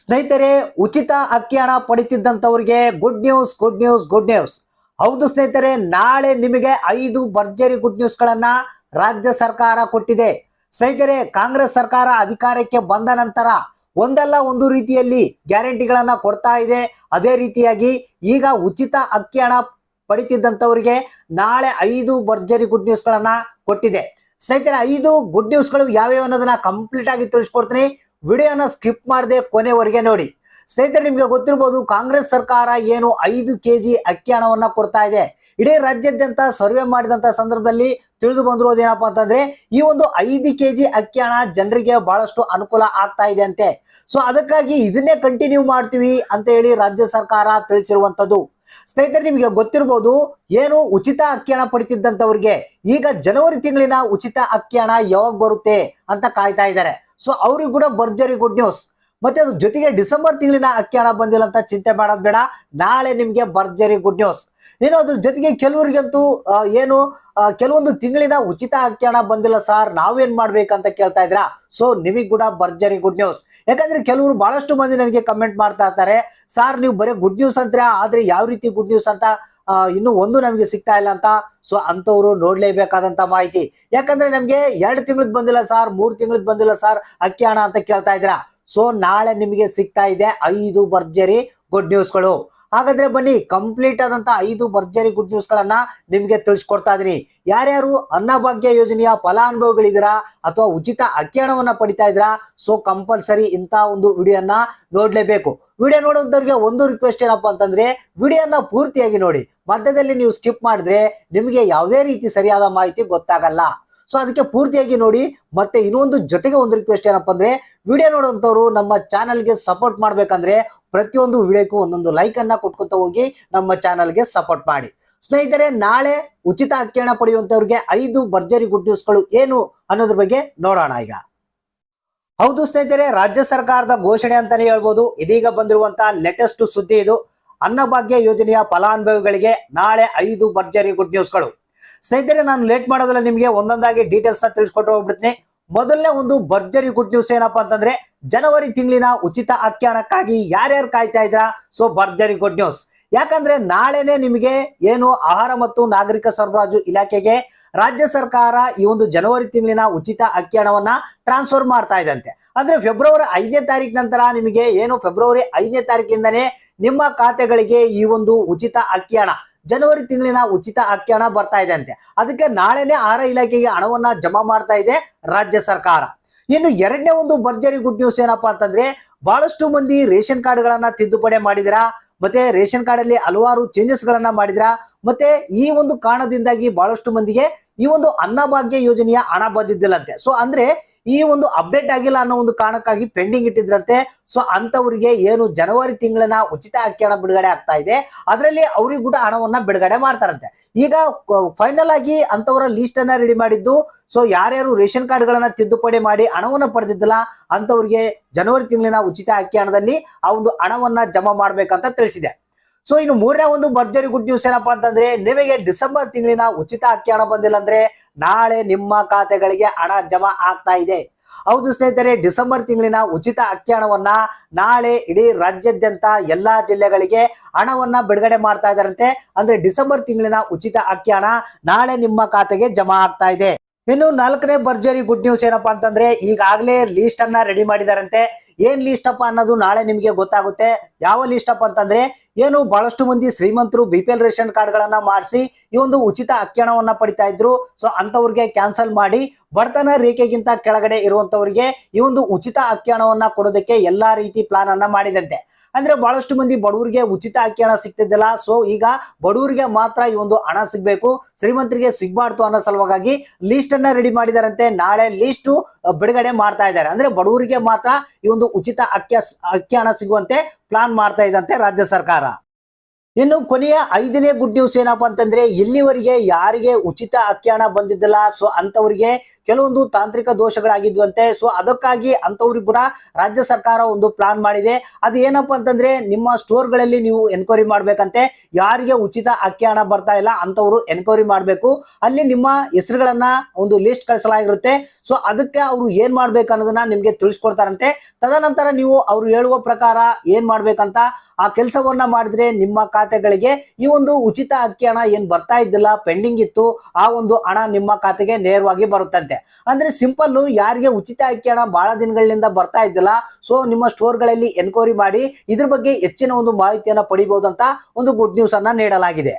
ಸ್ನೇಹಿತರೆ, ಉಚಿತ ಅಕ್ಕಿ ಹಣ ಪಡಿತಿದ್ದಂಥವ್ರಿಗೆ good news good news good news. ಹೌದು ಸ್ನೇಹಿತರೆ, ನಾಳೆ ನಿಮಗೆ 5 ಭರ್ಜರಿ ಗುಡ್ ನ್ಯೂಸ್ ಗಳನ್ನ ರಾಜ್ಯ ಸರ್ಕಾರ ಕೊಟ್ಟಿದೆ. ಸ್ನೇಹಿತರೆ, ಕಾಂಗ್ರೆಸ್ ಸರ್ಕಾರ ಅಧಿಕಾರಕ್ಕೆ ಬಂದ ನಂತರ ಒಂದಲ್ಲ ಒಂದು ರೀತಿಯಲ್ಲಿ ಗ್ಯಾರಂಟಿಗಳನ್ನ ಕೊಡ್ತಾ ಇದೆ. ಅದೇ ರೀತಿಯಾಗಿ ಈಗ ಉಚಿತ ಅಕ್ಕಿ ಹಣ ಪಡಿತಿದ್ದಂಥವ್ರಿಗೆ ನಾಳೆ 5 ಭರ್ಜರಿ ಗುಡ್ ನ್ಯೂಸ್ ಗಳನ್ನ ಕೊಟ್ಟಿದೆ. ಸ್ನೇಹಿತರೆ, 5 ಗುಡ್ ನ್ಯೂಸ್ ಗಳು ಯಾವ್ಯಾವ ಅನ್ನೋದನ್ನ ಕಂಪ್ಲೀಟ್ ಆಗಿ ತಿಳಿಸ್ಕೊಡ್ತೀನಿ. ವಿಡಿಯೋನ ಸ್ಕಿಪ್ ಮಾಡದೆ ಕೊನೆವರೆಗೆ ನೋಡಿ. ಸ್ನೇಹಿತರೆ, ನಿಮ್ಗೆ ಗೊತ್ತಿರಬಹುದು, ಕಾಂಗ್ರೆಸ್ ಸರ್ಕಾರ ಏನು 5 ಕೆಜಿ ಅಕ್ಕಿ ಹಣವನ್ನ ಕೊಡ್ತಾ ಇದೆ. ಇಡೀ ರಾಜ್ಯಾದ್ಯಂತ ಸರ್ವೆ ಮಾಡಿದಂತ ಸಂದರ್ಭದಲ್ಲಿ ತಿಳಿದು ಬಂದಿರೋದು ಏನಪ್ಪಾ ಅಂತಂದ್ರೆ, ಈ ಒಂದು 5 ಕೆಜಿ ಅಕ್ಕಿ ಹಣ ಜನರಿಗೆ ಬಹಳಷ್ಟು ಅನುಕೂಲ ಆಗ್ತಾ ಇದೆ ಅಂತೆ. ಸೊ ಅದಕ್ಕಾಗಿ ಇದನ್ನೇ ಕಂಟಿನ್ಯೂ ಮಾಡ್ತೀವಿ ಅಂತ ಹೇಳಿ ರಾಜ್ಯ ಸರ್ಕಾರ ತಿಳಿಸಿರುವಂತದ್ದು. ಸ್ನೇಹಿತರೆ, ನಿಮಗೆ ಗೊತ್ತಿರಬಹುದು, ಏನು ಉಚಿತ ಅಕ್ಕಿ ಹಣ ಪಡಿತಿದ್ದಂತವ್ರಿಗೆ ಈಗ ಜನವರಿ ತಿಂಗಳಿನ ಉಚಿತ ಅಕ್ಕಿ ಹಣ ಯಾವಾಗ ಬರುತ್ತೆ ಅಂತ ಕಾಯ್ತಾ ಇದ್ದಾರೆ. ಸೊ ಅವ್ರಿಗೆ ಕೂಡ ಭರ್ಜರಿ ಗುಡ್ ನ್ಯೂಸ್. ಮತ್ತೆ ಅದ್ರ ಜೊತೆಗೆ ಡಿಸೆಂಬರ್ ತಿಂಗಳಿನ ಅಕ್ಕಿ ಹಣ ಬಂದಿಲ್ಲ ಅಂತ ಚಿಂತೆ ಮಾಡೋದು ಬೇಡ, ನಾಳೆ ನಿಮ್ಗೆ ಭರ್ಜರಿ ಗುಡ್ ನ್ಯೂಸ್. ಏನು ಅದ್ರ ಜೊತೆಗೆ ಕೆಲವರಿಗಂತೂ ಕೆಲವೊಂದು ತಿಂಗಳಿನ ಉಚಿತ ಅಕ್ಕಿ ಹಣ ಬಂದಿಲ್ಲ ಸರ್, ನಾವೇನ್ ಮಾಡ್ಬೇಕಂತ ಕೇಳ್ತಾ ಇದ್ರಾ. ಸೊ ನಿಮಗ್ ಕೂಡ ಭರ್ಜರಿ ಗುಡ್ ನ್ಯೂಸ್. ಯಾಕಂದ್ರೆ ಕೆಲವರು ಬಹಳಷ್ಟು ಮಂದಿ ನನಗೆ ಕಮೆಂಟ್ ಮಾಡ್ತಾ ಇರ್ತಾರೆ, ಸರ್ ನೀವು ಬರೀ ಗುಡ್ ನ್ಯೂಸ್ ಅಂತೀರಾ, ಆದ್ರೆ ಯಾವ ರೀತಿ ಗುಡ್ ನ್ಯೂಸ್ ಅಂತ ಇನ್ನು ಒಂದು ನಮಗೆ ಸಿಗ್ತಾ ಇಲ್ಲ ಅಂತ. ಸೊ ಅಂತವ್ರು ನೋಡ್ಲೇಬೇಕಾದಂತ ಮಾಹಿತಿ. ಯಾಕಂದ್ರೆ ನಮ್ಗೆ 2 ತಿಂಗಳದ್ ಬಂದಿಲ್ಲ ಸರ್, 3 ತಿಂಗಳದ್ ಬಂದಿಲ್ಲ ಸರ್ ಅಕ್ಕಿ ಹಣ ಅಂತ ಕೇಳ್ತಾ ಇದ್ದೀರಾ. ಸೊ ನಾಳೆ ನಿಮಗೆ ಸಿಗ್ತಾ ಇದೆ 5 ಭರ್ಜರಿ ಗುಡ್ ನ್ಯೂಸ್ಗಳು. ಹಾಗಾದ್ರೆ ಬನ್ನಿ, ಕಂಪ್ಲೀಟ್ ಆದಂತ 5 ಭರ್ಜರಿ ಗುಡ್ ನ್ಯೂಸ್ ಗಳನ್ನ ನಿಮ್ಗೆ ತಿಳಿಸ್ಕೊಡ್ತಾ ಇದೀನಿ. ಯಾರ್ಯಾರು ಅನ್ನಭಾಗ್ಯ ಯೋಜನೆಯ ಫಲಾನುಭವಿಗಳಿದ್ದೀರಾ ಅಥವಾ ಉಚಿತ ಅಕ್ಕಿ ಹಣವನ್ನ ಪಡಿತಾ ಇದ್ದೀರಾ, ಸೊ ಕಂಪಲ್ಸರಿ ಇಂತ ಒಂದು ವಿಡಿಯೋನ ನೋಡ್ಲೇಬೇಕು. ವಿಡಿಯೋ ನೋಡೋದವ್ರಿಗೆ ಒಂದು ರಿಕ್ವೆಸ್ಟ್ ಏನಪ್ಪಾ ಅಂತಂದ್ರೆ, ವಿಡಿಯೋನ ಪೂರ್ತಿಯಾಗಿ ನೋಡಿ. ಮಧ್ಯದಲ್ಲಿ ನೀವು ಸ್ಕಿಪ್ ಮಾಡಿದ್ರೆ ನಿಮಗೆ ಯಾವುದೇ ರೀತಿ ಸರಿಯಾದ ಮಾಹಿತಿ ಗೊತ್ತಾಗಲ್ಲ. ಸೊ ಅದಕ್ಕೆ ಪೂರ್ತಿಯಾಗಿ ನೋಡಿ. ಮತ್ತೆ ಇನ್ನೊಂದು ಜೊತೆಗೆ ಒಂದು ರಿಕ್ವೆಸ್ಟ್ ಏನಪ್ಪಾ ಅಂದ್ರೆ, ವಿಡಿಯೋ ನೋಡುವಂತವ್ರು ನಮ್ಮ ಚಾನಲ್ಗೆ ಸಪೋರ್ಟ್ ಮಾಡ್ಬೇಕಂದ್ರೆ ಪ್ರತಿಯೊಂದು ವಿಡಿಯೋಕ್ಕೂ ಒಂದೊಂದು ಲೈಕ್ ಅನ್ನ ಕೊಟ್ಕೊಂತ ಹೋಗಿ ನಮ್ಮ ಚಾನಲ್ಗೆ ಸಪೋರ್ಟ್ ಮಾಡಿ. ಸ್ನೇಹಿತರೆ, ನಾಳೆ ಉಚಿತ ಅಕ್ಕಿ ಹಣ ಪಡೆಯುವಂತವ್ರಿಗೆ 5 ಭರ್ಜರಿ ಗುಡ್ ನ್ಯೂಸ್ಗಳು ಏನು ಅನ್ನೋದ್ರ ಬಗ್ಗೆ ನೋಡೋಣ ಈಗ. ಹೌದು ಸ್ನೇಹಿತರೆ, ರಾಜ್ಯ ಸರ್ಕಾರದ ಘೋಷಣೆ ಅಂತಾನೆ ಹೇಳ್ಬೋದು. ಇದೀಗ ಬಂದಿರುವಂತ ಲೇಟೆಸ್ಟ್ ಸುದ್ದಿ ಇದು. ಅನ್ನಭಾಗ್ಯ ಯೋಜನೆಯ ಫಲಾನುಭವಿಗಳಿಗೆ ನಾಳೆ 5 ಭರ್ಜರಿ ಗುಡ್ ನ್ಯೂಸ್ಗಳು. ಸ್ನೇಹಿತರೆ, ನಾನು ಲೇಟ್ ಮಾಡೋದಿಲ್ಲ, ನಿಮಗೆ ಒಂದೊಂದಾಗಿ ಡೀಟೇಲ್ಸ್ ನ ತಿಳಿಸ್ಕೊಟ್ಟು ಹೋಗ್ಬಿಡ್ತೀನಿ. ಮೊದಲನೇ ಒಂದು ಭರ್ಜರಿ ಗುಡ್ ನ್ಯೂಸ್ ಏನಪ್ಪಾ ಅಂತಂದ್ರೆ, ಜನವರಿ ತಿಂಗಳಿನ ಉಚಿತ ಅಕ್ಕಿ ಹಣಕ್ಕಾಗಿ ಯಾರ್ಯಾರು ಕಾಯ್ತಾ ಇದ್ರಾ, ಸೊ ಭರ್ಜರಿ ಗುಡ್ ನ್ಯೂಸ್. ಯಾಕಂದ್ರೆ ನಾಳೆನೆ ನಿಮಗೆ ಏನು ಆಹಾರ ಮತ್ತು ನಾಗರಿಕ ಸರಬರಾಜು ಇಲಾಖೆಗೆ ರಾಜ್ಯ ಸರ್ಕಾರ ಈ ಒಂದು ಜನವರಿ ತಿಂಗಳಿನ ಉಚಿತ ಅಕ್ಕಿ ಹಣವನ್ನ ಟ್ರಾನ್ಸ್ಫರ್ ಮಾಡ್ತಾ ಇದಂತೆ. ಅಂದ್ರೆ ಫೆಬ್ರವರಿ 5ನೇ ತಾರೀಕು ನಂತರ ನಿಮಗೆ ಏನು ಫೆಬ್ರವರಿ 5ನೇ ತಾರೀಕಿಂದನೇ ನಿಮ್ಮ ಖಾತೆಗಳಿಗೆ ಈ ಒಂದು ಉಚಿತ ಅಕ್ಕಿ ಹಣ, ಜನವರಿ ತಿಂಗಳಿನ ಉಚಿತ ಅಕ್ಕಿ ಹಣ ಬರ್ತಾ ಇದೆ ಅಂತೆ. ಅದಕ್ಕೆ ನಾಳೆನೆ ಆಹಾರ ಇಲಾಖೆಗೆ ಹಣವನ್ನ ಜಮಾ ಮಾಡ್ತಾ ಇದೆ ರಾಜ್ಯ ಸರ್ಕಾರ. ಇನ್ನು ಎರಡನೇ ಒಂದು ಭರ್ಜರಿ ಗುಡ್ ನ್ಯೂಸ್ ಏನಪ್ಪಾ ಅಂತಂದ್ರೆ, ಬಹಳಷ್ಟು ಮಂದಿ ರೇಷನ್ ಕಾರ್ಡ್ ಗಳನ್ನ ತಿದ್ದುಪಡಿ ಮಾಡಿದಿರಾ, ಮತ್ತೆ ರೇಷನ್ ಕಾರ್ಡ್ ಅಲ್ಲಿ ಹಲವಾರು ಚೇಂಜಸ್ ಗಳನ್ನ ಮಾಡಿದಿರಾ. ಮತ್ತೆ ಈ ಒಂದು ಕಾರಣದಿಂದಾಗಿ ಬಹಳಷ್ಟು ಮಂದಿಗೆ ಈ ಒಂದು ಅನ್ನಭಾಗ್ಯ ಯೋಜನೆಯ ಹಣ ಬಂದಿದ್ದಿಲ್ಲಂತೆ. ಸೊ ಅಂದ್ರೆ ಈ ಒಂದು ಅಪ್ಡೇಟ್ ಆಗಿಲ್ಲ ಅನ್ನೋ ಒಂದು ಕಾರಣಕ್ಕಾಗಿ ಪೆಂಡಿಂಗ್ ಇಟ್ಟಿದ್ರಂತೆ. ಸೊ ಅಂತವರಿಗೆ ಏನು ಜನವರಿ ತಿಂಗಳಿನ ಉಚಿತ ಅಕ್ಕಿ ಹಣ ಬಿಡುಗಡೆ ಆಗ್ತಾ ಇದೆ, ಅದರಲ್ಲಿ ಅವ್ರಿಗೆ ಕೂಡ ಹಣವನ್ನ ಬಿಡುಗಡೆ ಮಾಡ್ತಾರಂತೆ. ಈಗ ಫೈನಲ್ ಆಗಿ ಅಂತವರ ಲಿಸ್ಟ್ ಅನ್ನ ರೆಡಿ ಮಾಡಿದ್ದು. ಸೊ ಯಾರ್ಯಾರು ರೇಷನ್ ಕಾರ್ಡ್ ಗಳನ್ನ ತಿದ್ದುಪಡಿ ಮಾಡಿ ಹಣವನ್ನ ಪಡೆದಿದ್ದಲ್ಲ ಅಂತವರಿಗೆ ಜನವರಿ ತಿಂಗಳಿನ ಉಚಿತ ಅಕ್ಕಿ ಹಣದಲ್ಲಿ ಆ ಒಂದು ಹಣವನ್ನ ಜಮಾ ಮಾಡ್ಬೇಕಂತ ತಿಳಿಸಿದೆ. ಸೊ ಇನ್ನು ಮೂರನೇ ಒಂದು ಭರ್ಜರಿ ಗುಡ್ ನ್ಯೂಸ್ ಏನಪ್ಪಾ ಅಂತಂದ್ರೆ, ನಿಮಗೆ ಡಿಸೆಂಬರ್ ತಿಂಗಳಿನ ಉಚಿತ ಅಕ್ಕಿ ಹಣ ಬಂದಿಲ್ಲ ಅಂದ್ರೆ ನಾಳೆ ನಿಮ್ಮ ಖಾತೆಗಳಿಗೆ ಹಣ ಜಮಾ ಆಗ್ತಾ ಇದೆ. ಹೌದು ಸ್ನೇಹಿತರೆ, ಡಿಸೆಂಬರ್ ತಿಂಗಳಿನ ಉಚಿತ ಅಕ್ಕಿ ಹಣವನ್ನ ನಾಳೆ ಇಡೀ ರಾಜ್ಯಾದ್ಯಂತ ಎಲ್ಲಾ ಜಿಲ್ಲೆಗಳಿಗೆ ಹಣವನ್ನ ಬಿಡುಗಡೆ ಮಾಡ್ತಾ ಇದ್ದಾರಂತೆ. ಅಂದ್ರೆ ಡಿಸೆಂಬರ್ ತಿಂಗಳಿನ ಉಚಿತ ಅಕ್ಕಿ ಹಣ ನಾಳೆ ನಿಮ್ಮ ಖಾತೆಗೆ ಜಮಾ ಆಗ್ತಾ ಇದೆ. ಇನ್ನು 4ನೇ ಭರ್ಜರಿ ಗುಡ್ ನ್ಯೂಸ್ ಏನಪ್ಪಾ ಅಂತಂದ್ರೆ, ಈಗಾಗಲೇ ಲೀಸ್ಟ್ ಅನ್ನ ರೆಡಿ ಮಾಡಿದಾರಂತೆ. ಏನ್ ಲೀಸ್ಟ್ ಅಪ್ಪ ಅನ್ನೋದು ನಾಳೆ ನಿಮಗೆ ಗೊತ್ತಾಗುತ್ತೆ. ಯಾವ ಲೀಸ್ಟ್ ಅಪ್ಪ ಅಂತಂದ್ರೆ, ಏನು ಬಹಳಷ್ಟು ಮಂದಿ ಶ್ರೀಮಂತರು BPL ರೇಷನ್ ಕಾರ್ಡ್ ಗಳನ್ನ ಮಾಡಿಸಿ ಈ ಒಂದು ಉಚಿತ ಅಕ್ಕಿ ಹಣವನ್ನ ಪಡಿತಾ ಇದ್ರು. ಸೊ ಅಂತವ್ರಿಗೆ ಕ್ಯಾನ್ಸಲ್ ಮಾಡಿ ಬಡತನ ರೇಖೆಗಿಂತ ಕೆಳಗಡೆ ಇರುವಂತವರಿಗೆ ಈ ಒಂದು ಉಚಿತ ಅಕ್ಕಿ ಹಣವನ್ನ ಕೊಡೋದಕ್ಕೆ ಎಲ್ಲಾ ರೀತಿ ಪ್ಲಾನ್ ಅನ್ನ ಮಾಡಿದಂತೆ. ಅಂದ್ರೆ ಬಹಳಷ್ಟು ಮಂದಿ ಬಡವರಿಗೆ ಉಚಿತ ಅಕ್ಕಿ ಹಣ ಸಿಗ್ತಿದ್ದಿಲ್ಲ. ಸೊ ಈಗ ಬಡವರಿಗೆ ಮಾತ್ರ ಈ ಒಂದು ಹಣ ಸಿಗ್ಬೇಕು, ಶ್ರೀಮಂತರಿಗೆ ಸಿಗ್ಬಾರ್ದು ಅನ್ನೋ ಸಲುವಾಗಿ ಲೀಸ್ಟ್ ಅನ್ನ ರೆಡಿ ಮಾಡಿದಾರಂತೆ. ನಾಳೆ ಲೀಸ್ಟ್ ಬಿಡುಗಡೆ ಮಾಡ್ತಾ ಇದ್ದಾರೆ. ಅಂದ್ರೆ ಬಡವರಿಗೆ ಮಾತ್ರ ಈ ಒಂದು ಉಚಿತ ಅಕ್ಕಿ ಹಣ ಸಿಗುವಂತೆ ಪ್ಲಾನ್ ಮಾಡ್ತಾ ಇದ್ದಂತೆ ರಾಜ್ಯ ಸರ್ಕಾರ. ಇನ್ನು ಕೊನೆಯ 5ನೇ ಗುಡ್ ನ್ಯೂಸ್ ಏನಪ್ಪಾ ಅಂತಂದ್ರೆ, ಇಲ್ಲಿವರೆಗೆ ಯಾರಿಗೆ ಉಚಿತ ಅಕ್ಕಿ ಹಣ ಬಂದಿದ್ದಿಲ್ಲ, ಸೊ ಅಂತವರಿಗೆ ಕೆಲವೊಂದು ತಾಂತ್ರಿಕ ದೋಷಗಳಾಗಿದ್ವಂತೆ. ಸೊ ಅದಕ್ಕಾಗಿ ಅಂತವ್ರಿಗೆ ಕೂಡ ರಾಜ್ಯ ಸರ್ಕಾರ ಒಂದು ಪ್ಲಾನ್ ಮಾಡಿದೆ. ಅದು ಏನಪ್ಪಾ ಅಂತಂದ್ರೆ, ನಿಮ್ಮ ಸ್ಟೋರ್ಗಳಲ್ಲಿ ನೀವು ಎನ್ಕ್ವೈರಿ ಮಾಡ್ಬೇಕಂತೆ. ಯಾರಿಗೆ ಉಚಿತ ಅಕ್ಕಿ ಹಣ ಬರ್ತಾ ಇಲ್ಲ ಅಂತವ್ರು ಎನ್ಕ್ವೈರಿ ಮಾಡ್ಬೇಕು. ಅಲ್ಲಿ ನಿಮ್ಮ ಹೆಸರುಗಳನ್ನ ಒಂದು ಲಿಸ್ಟ್ ಕಳಿಸಲಾಗಿರುತ್ತೆ. ಸೊ ಅದಕ್ಕೆ ಅವರು ಏನ್ ಮಾಡ್ಬೇಕು ಅನ್ನೋದನ್ನ ನಿಮ್ಗೆ ತಿಳಿಸ್ಕೊಡ್ತಾರಂತೆ. ತದನಂತರ ನೀವು ಅವ್ರು ಹೇಳುವ ಪ್ರಕಾರ ಏನ್ ಮಾಡ್ಬೇಕಂತ ಆ ಕೆಲಸವನ್ನ ಮಾಡಿದ್ರೆ ನಿಮ್ಮ ಖಾತೆಗಳಿಗೆ ಈ ಒಂದು ಉಚಿತ ಅಕ್ಕಿ ಹಣ ಏನ್ ಬರ್ತಾ ಇದ್ದಿಲ್ಲ, ಪೆಂಡಿಂಗ್ ಇತ್ತು, ಆ ಒಂದು ಹಣ ನಿಮ್ಮ ಖಾತೆಗೆ ನೇರವಾಗಿ ಬರುತ್ತಂತೆ. ಅಂದ್ರೆ ಸಿಂಪಲ್, ಯಾರಿಗೆ ಉಚಿತ ಅಕ್ಕಿ ಹಣ ಬಹಳ ದಿನಗಳಿಂದ ಬರ್ತಾ ಇದ್ದಿಲ್ಲ, ಸೊ ನಿಮ್ಮ ಸ್ಟೋರ್ಗಳಲ್ಲಿ ಎನ್ಕ್ವೈರಿ ಮಾಡಿ ಇದ್ರ ಬಗ್ಗೆ ಹೆಚ್ಚಿನ ಒಂದು ಮಾಹಿತಿಯನ್ನ ಪಡಿಬಹುದು ಅಂತ ಒಂದು ಗುಡ್ ನ್ಯೂಸ್ ಅನ್ನ ನೀಡಲಾಗಿದೆ.